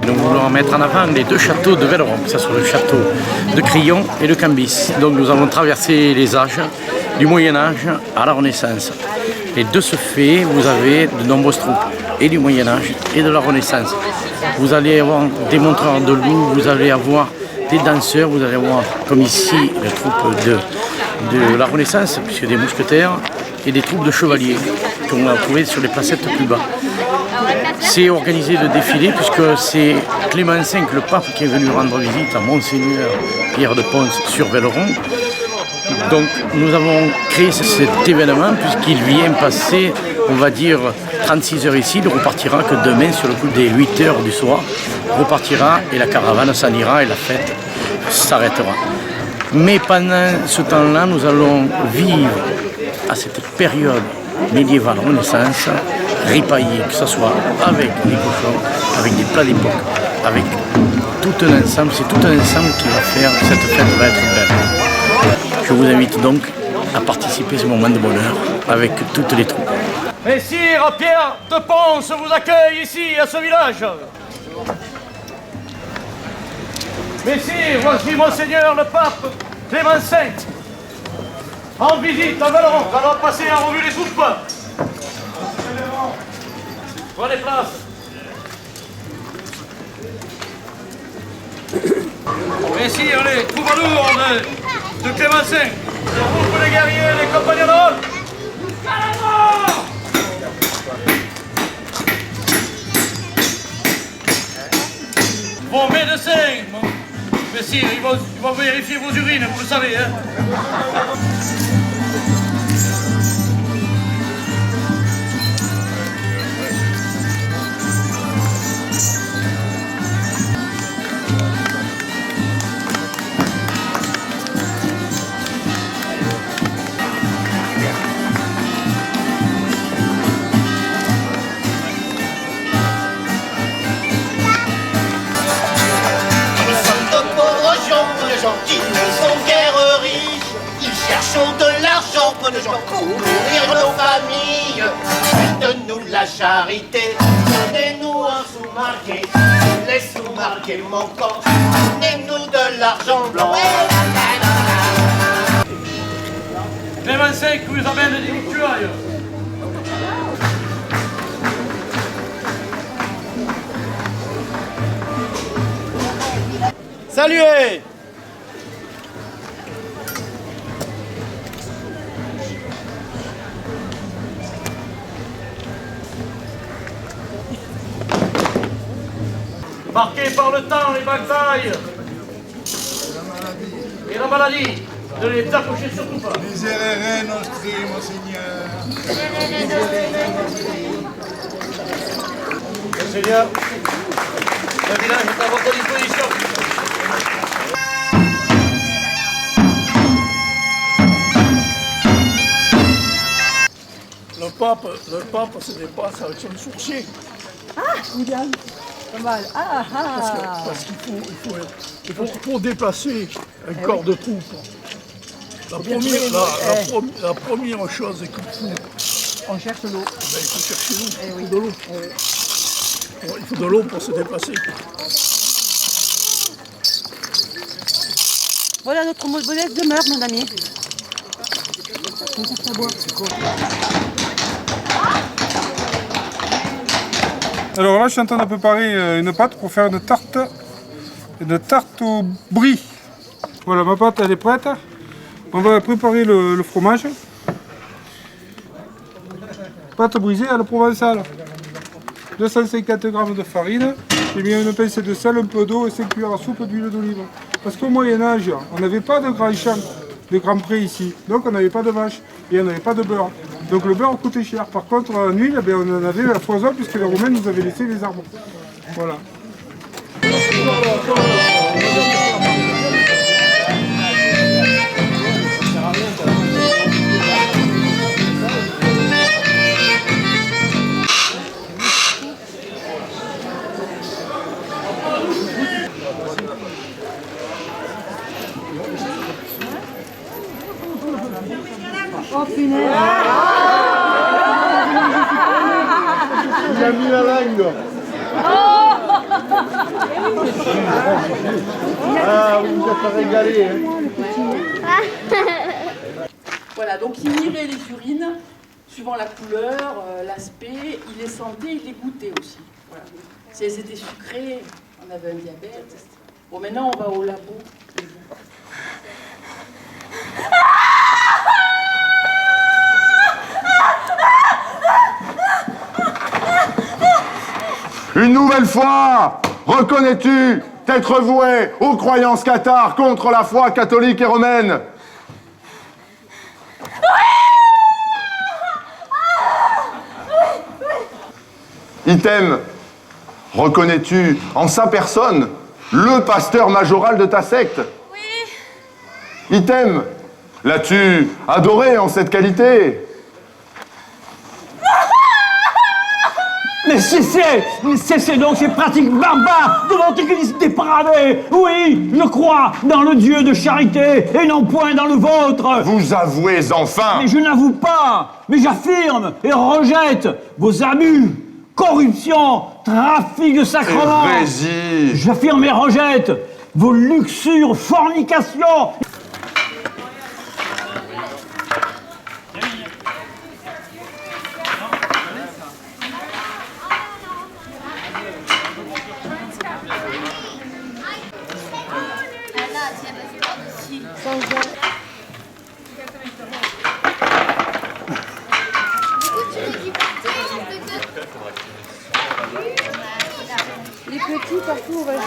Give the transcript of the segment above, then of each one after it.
Nous voulons mettre en avant les deux châteaux de Velleron, que ce soit le château de Crillon et de Cambis. Donc nous avons traversé les âges, du Moyen-Âge à la Renaissance. Et de ce fait, vous avez de nombreuses troupes, et du Moyen-Âge et de la Renaissance. Vous allez avoir des montreurs de loups, vous allez avoir des danseurs, vous allez avoir, comme ici, les troupes de la Renaissance, puisque des mousquetaires, et des troupes de chevaliers qu'on va trouver sur les placettes plus bas. C'est organisé le défilé puisque c'est Clément V, le pape, qui est venu rendre visite à Monseigneur Pierre de Pons sur Velleron. Donc nous avons créé cet événement puisqu'il vient passer, on va dire, 36 heures ici. Il ne repartira que demain sur le coup des 8 heures du soir. Il repartira et la caravane s'en ira et la fête s'arrêtera. Mais pendant ce temps-là, nous allons vivre à cette période médiévale Renaissance, ripaillée, que ce soit avec des cochons, avec des plats d'époque, avec tout un ensemble. C'est tout un ensemble qui va faire que cette fête va être belle. Je vous invite donc à participer à ce moment de bonheur avec toutes les troupes. Messire Pierre de Pons vous accueille ici à ce village. Messire, voici Monseigneur le pape Clément V en visite à Velleron. Nous allons passer en revue les troupes. Prenez place. Messire, les troubadours de Clément V. Le groupe des guerriers, les compagnons de rôle. Vos médecins, messire, ils vont vérifier vos urines, vous le savez, hein. Qui ne sont guère riches, ils cherchent de l'argent pour les gens courir nos familles. Faites-nous la charité, donnez-nous un sou marqué, les sous marqués manquants, donnez-nous de l'argent blanc. Clément V vous amène des victuailles. Saluez! Marqués par le temps, les batailles et la maladie, ne les accrochez surtout pas. Miserere nostri, Monseigneur. Monseigneur, le village est à votre disposition. Le pape se dépasse avec son sourcier. Ah, William, pas mal. Parce qu'il faut pour déplacer un corps de troupe. La première chose qu'il faut, On cherche l'eau. il faut chercher l'eau. Eh oui. Il faut de l'eau. Il faut de l'eau pour se déplacer. Voilà notre modèle demeure, mon ami. Alors là, je suis en train de préparer une pâte pour faire une tarte au brie. Voilà, ma pâte elle est prête. On va préparer le fromage. Pâte brisée à la provençale. 250 g de farine. J'ai mis une pincée de sel, un peu d'eau et 5 cuillères à soupe d'huile d'olive. Parce qu'au Moyen-Âge, on n'avait pas de grands champs, de grands prés ici. Donc on n'avait pas de vaches et on n'avait pas de beurre. Donc le beurre coûtait cher. Par contre, en huile, eh bien, on en avait à la foison puisque les Romains nous avaient laissé les arbres. Voilà. Oh punaise. Il a mis la langue. Oh Ah, vous vous êtes régalé, hein. Voilà, donc il mirait les urines, suivant la couleur, l'aspect, il les sentait, il les goûtait aussi. Voilà. Si elles étaient sucrées, on avait un diabète, etc. Bon, maintenant on va au labo. Une nouvelle fois, reconnais-tu t'être voué aux croyances cathares contre la foi catholique et romaine? Item, reconnais-tu en sa personne le pasteur majoral de ta secte? Oui. Item, l'as-tu adoré en cette qualité? Mais cessez donc ces pratiques barbares de l'antéchrist dépravé. Oui, je crois dans le Dieu de charité et non point dans le vôtre. Vous avouez enfin. Mais je n'avoue pas, mais j'affirme et rejette vos abus, corruption, trafic de sacrements. Hérésie. J'affirme et rejette vos luxures, fornications. Les petits, partout, on va jouer.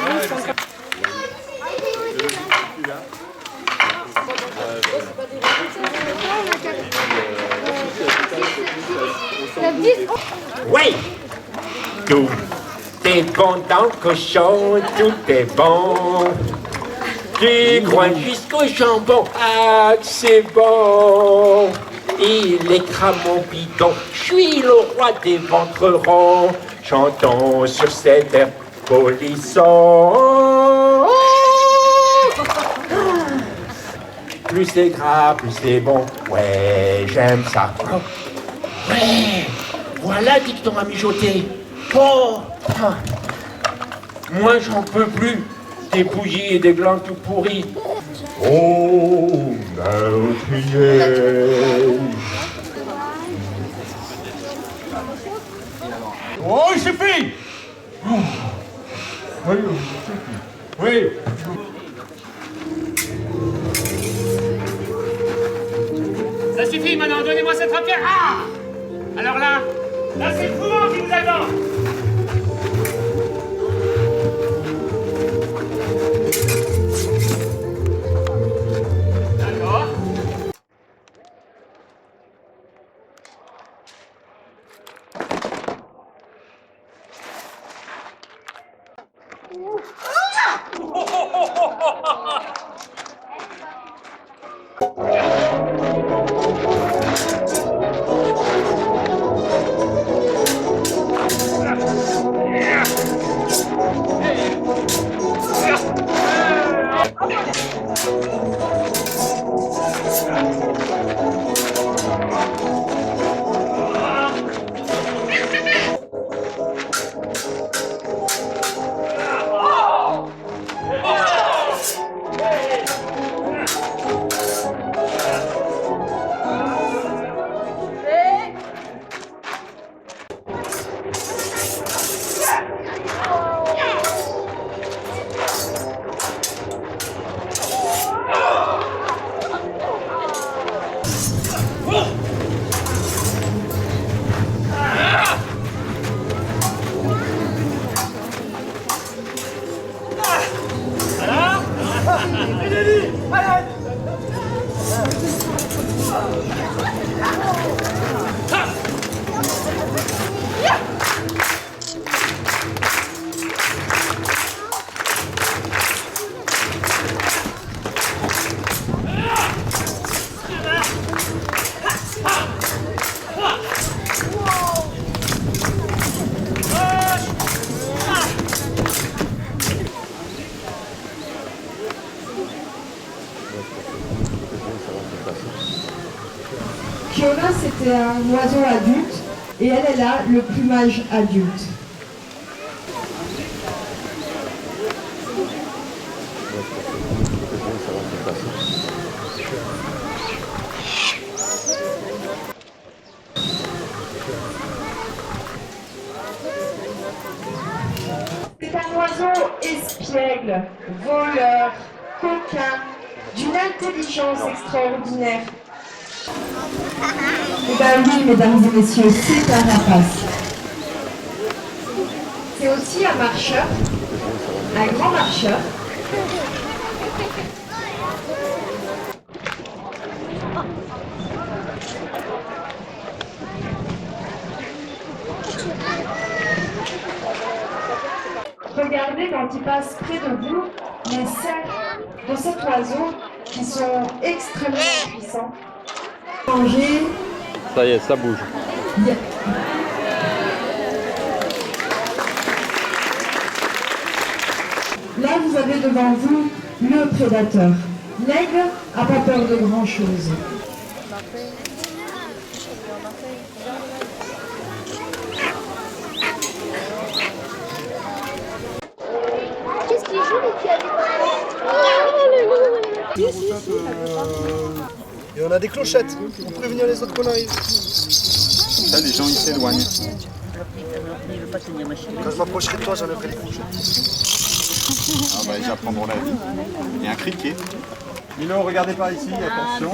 Oui, tout est bon dans le cochon, tout est bon. Du groin jusqu'au jambon, ah que c'est bon. Il écrase mon bidon, je suis le roi des ventres ronds. Chantons sur cet air polisson. Plus c'est gras, plus c'est bon. Ouais, j'aime ça. Ouais, voilà dicton à mijoter. Oh, moi j'en peux plus des bouillies et des glands tout pourris. Oh, meurtrier. Oh, il suffit. Oui. Ça suffit maintenant, donnez-moi cette rapière. Ah! Alors là c'est le courant qui vous attend. D'accord. Fiona, c'était un oiseau adulte et elle a le plumage adulte. espiègle, voleur, coquin, d'une intelligence extraordinaire. Eh bien oui, mesdames et messieurs, c'est un rapace. C'est aussi un marcheur, un grand marcheur. Regardez quand il passe près de vous les cercles de cet oiseau qui sont extrêmement puissants. Manger. Ça y est, ça bouge. Là, vous avez devant vous le prédateur. L'aigle n'a pas peur de grand-chose. Qu'est-ce qu'il joue et qui a Et on a des clochettes pour prévenir les autres qu'on arrive. Ça, les gens ils s'éloignent. Quand je m'approcherai de toi, j'enlèverai les clochettes. Ah bah ils apprendront la vie. Il y a un criquet. Milo, regardez par ici, attention.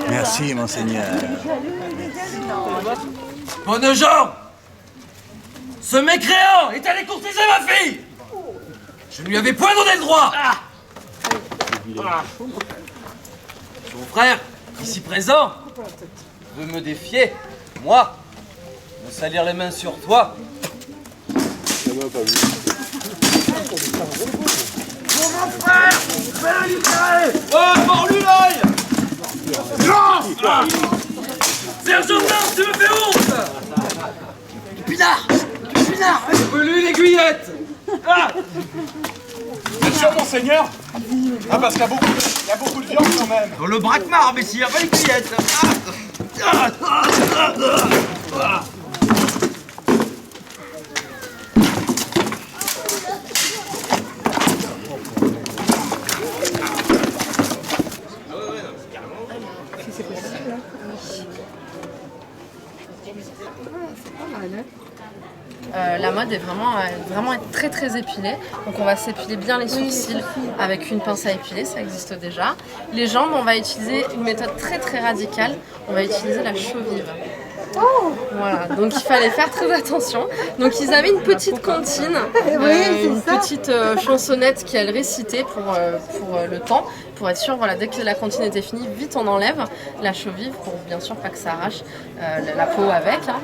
Merci, monseigneur. Bonne gens, ce mécréant est allé courtiser ma fille. Je ne lui avais point donné le droit. Son frère, ici présent, veut me défier, moi, me salir les mains sur toi. Mon frère, fais-le libérer. Oh, mords-lui l'œil. Non. Sergent Blanc, tu me fais honte. Pinard, Je veux lui l'aiguillette. Bien sûr, monseigneur. Ah, parce qu'il y a beaucoup de viande quand même. Dans le braquemar, messire, pas l'aiguillette. La mode est vraiment être très très épilée. Donc on va s'épiler bien les sourcils avec une pince à épiler, ça existe déjà. Les jambes, on va utiliser une méthode très très radicale. On va utiliser la chaux-vive. Voilà, donc il fallait faire très attention. Donc ils avaient une petite comptine, une petite chansonnette qu'elle récitait pour le temps, pour être sûr, voilà, dès que la comptine était finie, vite on enlève la chaux-vive pour bien sûr pas que ça arrache la peau avec. Hein.